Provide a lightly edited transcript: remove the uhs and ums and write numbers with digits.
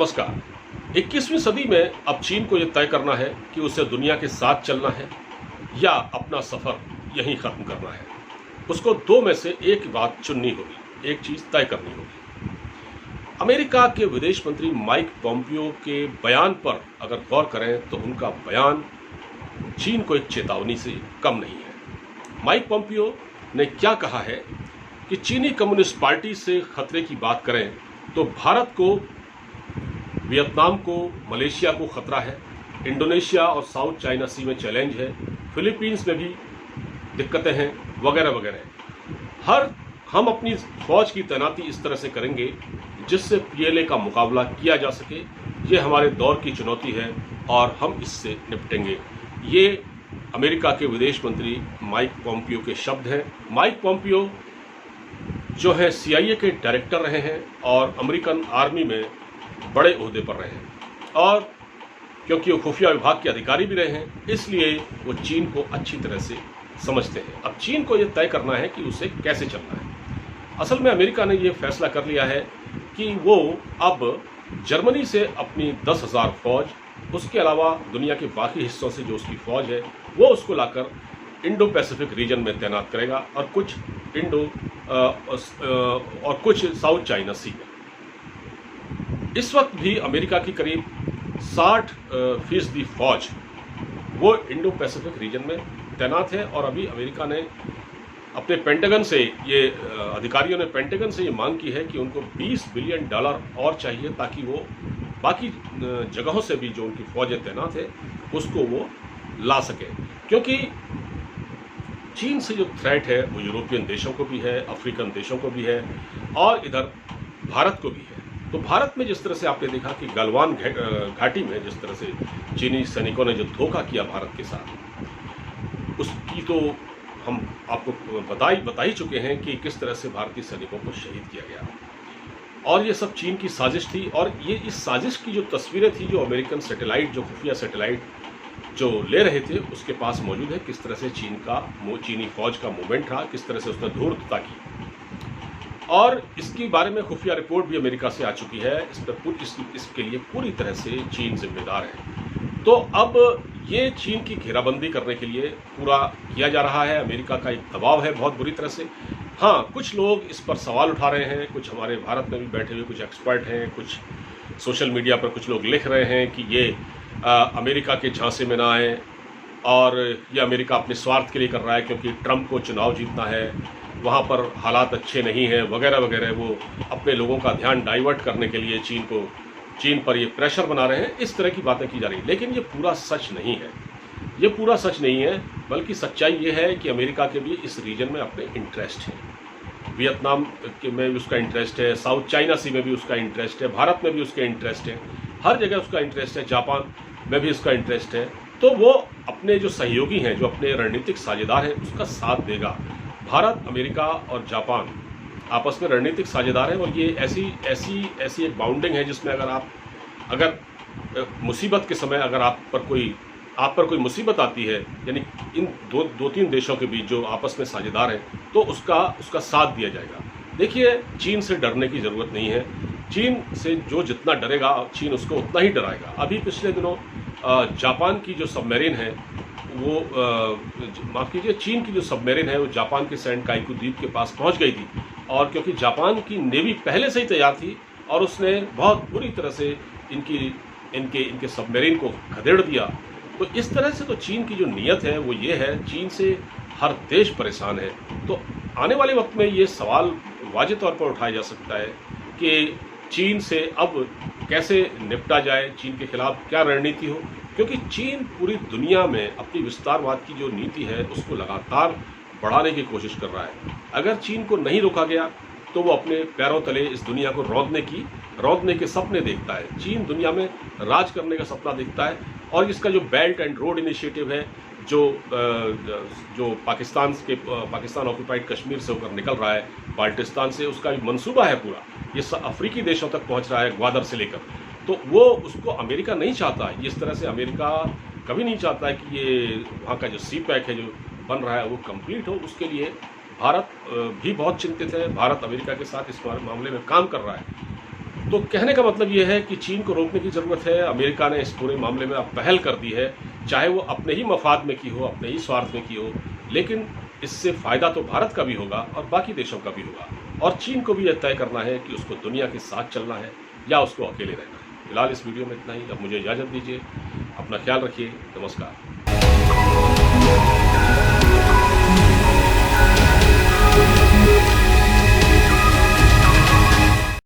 नमस्कार। 21वीं सदी में अब चीन को यह तय करना है कि उसे दुनिया के साथ चलना है या अपना सफर यहीं खत्म करना है। उसको दो में से एक बात चुननी होगी, एक चीज तय करनी होगी। अमेरिका के विदेश मंत्री माइक पॉम्पियो के बयान पर अगर गौर करें तो उनका बयान चीन को एक चेतावनी से कम नहीं है। माइक पॉम्पियो ने क्या कहा है कि चीनी कम्युनिस्ट पार्टी से खतरे की बात करें तो भारत को, वियतनाम को, मलेशिया को खतरा है, इंडोनेशिया और साउथ चाइना सी में चैलेंज है, फिलीपींस में भी दिक्कतें हैं, वगैरह वगैरह। हम अपनी फौज की तैनाती इस तरह से करेंगे जिससे पीएलए का मुकाबला किया जा सके। ये हमारे दौर की चुनौती है और हम इससे निपटेंगे। ये अमेरिका के विदेश मंत्री माइक पॉम्पियो के शब्द हैं। माइक पॉम्पियो जो है CIA के डायरेक्टर रहे हैं और अमेरिकन आर्मी में बड़े ओहदे पर रहे हैं, और क्योंकि वो खुफिया विभाग के अधिकारी भी रहे हैं इसलिए वो चीन को अच्छी तरह से समझते हैं। अब चीन को ये तय करना है कि उसे कैसे चलना है। असल में अमेरिका ने ये फैसला कर लिया है कि वो अब जर्मनी से अपनी 10,000 फौज, उसके अलावा दुनिया के बाकी हिस्सों से जो उसकी फौज है वो उसको लाकर इंडो पैसिफिक रीजन में तैनात करेगा और कुछ साउथ चाइना सी में। इस वक्त भी अमेरिका की करीब 60% फौज वो इंडो पैसिफिक रीजन में तैनात है। और अभी अमेरिका ने अपने पेंटागन से अधिकारियों ने पेंटागन से ये मांग की है कि उनको $20 बिलियन और चाहिए ताकि वो बाकी जगहों से भी जो उनकी फौजें तैनात है उसको वो ला सके। क्योंकि चीन से जो थ्रेट है वो यूरोपियन देशों को भी है, अफ्रीकन देशों को भी है और इधर भारत को भी है। तो भारत में जिस तरह से आपने देखा कि गलवान घाटी में जिस तरह से चीनी सैनिकों ने जो धोखा किया भारत के साथ, उसकी तो हम आपको बता ही चुके हैं कि किस तरह से भारतीय सैनिकों को शहीद किया गया। और ये सब चीन की साजिश थी। और ये इस साजिश की जो तस्वीरें थी, जो अमेरिकन सैटेलाइट, जो खुफिया सैटेलाइट जो ले रहे थे उसके पास मौजूद है, किस तरह से चीनी फौज का मूवमेंट रहा, किस तरह से उसने धूर्तता की। और इसके बारे में खुफिया रिपोर्ट भी अमेरिका से आ चुकी है। इसके लिए पूरी तरह से चीन जिम्मेदार है। तो अब ये चीन की घेराबंदी करने के लिए पूरा किया जा रहा है। अमेरिका का एक दबाव है बहुत बुरी तरह से। हाँ, कुछ लोग इस पर सवाल उठा रहे हैं, कुछ हमारे भारत में भी बैठे हुए कुछ एक्सपर्ट हैं, कुछ सोशल मीडिया पर कुछ लोग लिख रहे हैं कि ये अमेरिका के झांसे में ना आए और ये अमेरिका अपने स्वार्थ के लिए कर रहा है क्योंकि ट्रंप को चुनाव जीतना है, वहाँ पर हालात अच्छे नहीं हैं, वगैरह वगैरह। वो अपने लोगों का ध्यान डाइवर्ट करने के लिए चीन पर ये प्रेशर बना रहे हैं। इस तरह की बातें की जा रही हैं, लेकिन ये पूरा सच नहीं है। ये पूरा सच नहीं है, बल्कि सच्चाई ये है कि अमेरिका के भी इस रीजन में अपने इंटरेस्ट है। वियतनाम में भी उसका इंटरेस्ट है, साउथ चाइना सी में भी उसका इंटरेस्ट है, भारत में भी उसके इंटरेस्ट है, हर जगह उसका इंटरेस्ट है, जापान में भी उसका इंटरेस्ट है। तो वो अपने जो सहयोगी हैं, जो अपने रणनीतिक साझेदार हैं, उसका साथ देगा। भारत, अमेरिका और जापान आपस में रणनीतिक साझेदार हैं और ये ऐसी एक बाउंडिंग है जिसमें अगर मुसीबत के समय अगर आप पर कोई मुसीबत आती है, यानी इन दो तीन देशों के बीच जो आपस में साझेदार हैं, तो उसका साथ दिया जाएगा। देखिए, चीन से डरने की ज़रूरत नहीं है। चीन से जो जितना डरेगा, चीन उसको उतना ही डराएगा। अभी पिछले दिनों जापान की जो सबमरीन है वो माफ़ कीजिए, चीन की जो सबमरीन है वो जापान के सैंड काइकू द्वीप के पास पहुंच गई थी। और क्योंकि जापान की नेवी पहले से ही तैयार थी और उसने बहुत बुरी तरह से इनके सबमरीन को खदेड़ दिया। तो इस तरह से तो चीन की जो नीयत है वो ये है, चीन से हर देश परेशान है। तो आने वाले वक्त में ये सवाल वाजिब तौर पर उठाया जा सकता है कि चीन से अब कैसे निपटा जाए, चीन के खिलाफ क्या रणनीति हो। क्योंकि चीन पूरी दुनिया में अपनी विस्तारवाद की जो नीति है उसको लगातार बढ़ाने की कोशिश कर रहा है। अगर चीन को नहीं रोका गया तो वो अपने पैरों तले इस दुनिया को रौंदने के सपने देखता है। चीन दुनिया में राज करने का सपना देखता है और इसका जो बेल्ट एंड रोड इनिशिएटिव है, जो पाकिस्तान ऑक्यूपाइड कश्मीर से होकर निकल रहा है, बाल्टिस्तान से, उसका भी मंसूबा है पूरा, ये अफ्रीकी देशों तक पहुंच रहा है, ग्वादर से लेकर। तो वो उसको अमेरिका नहीं चाहता। इस तरह से अमेरिका कभी नहीं चाहता है कि ये वहाँ का जो CPEC है जो बन रहा है वो कंप्लीट हो। उसके लिए भारत भी बहुत चिंतित है। भारत अमेरिका के साथ इस मामले में काम कर रहा है। तो कहने का मतलब यह है कि चीन को रोकने की ज़रूरत है। अमेरिका ने इस पूरे मामले में अब पहल कर दी है, चाहे वो अपने ही मफाद में की हो, अपने ही स्वार्थ में की हो, लेकिन इससे फ़ायदा तो भारत का भी होगा और बाकी देशों का भी होगा। और चीन को भी यह तय करना है कि उसको दुनिया के साथ चलना है या उसको अकेले रहना है। फिलहाल इस वीडियो में इतना ही। अब मुझे इजाज़त दीजिए। अपना ख्याल रखिए। नमस्कार।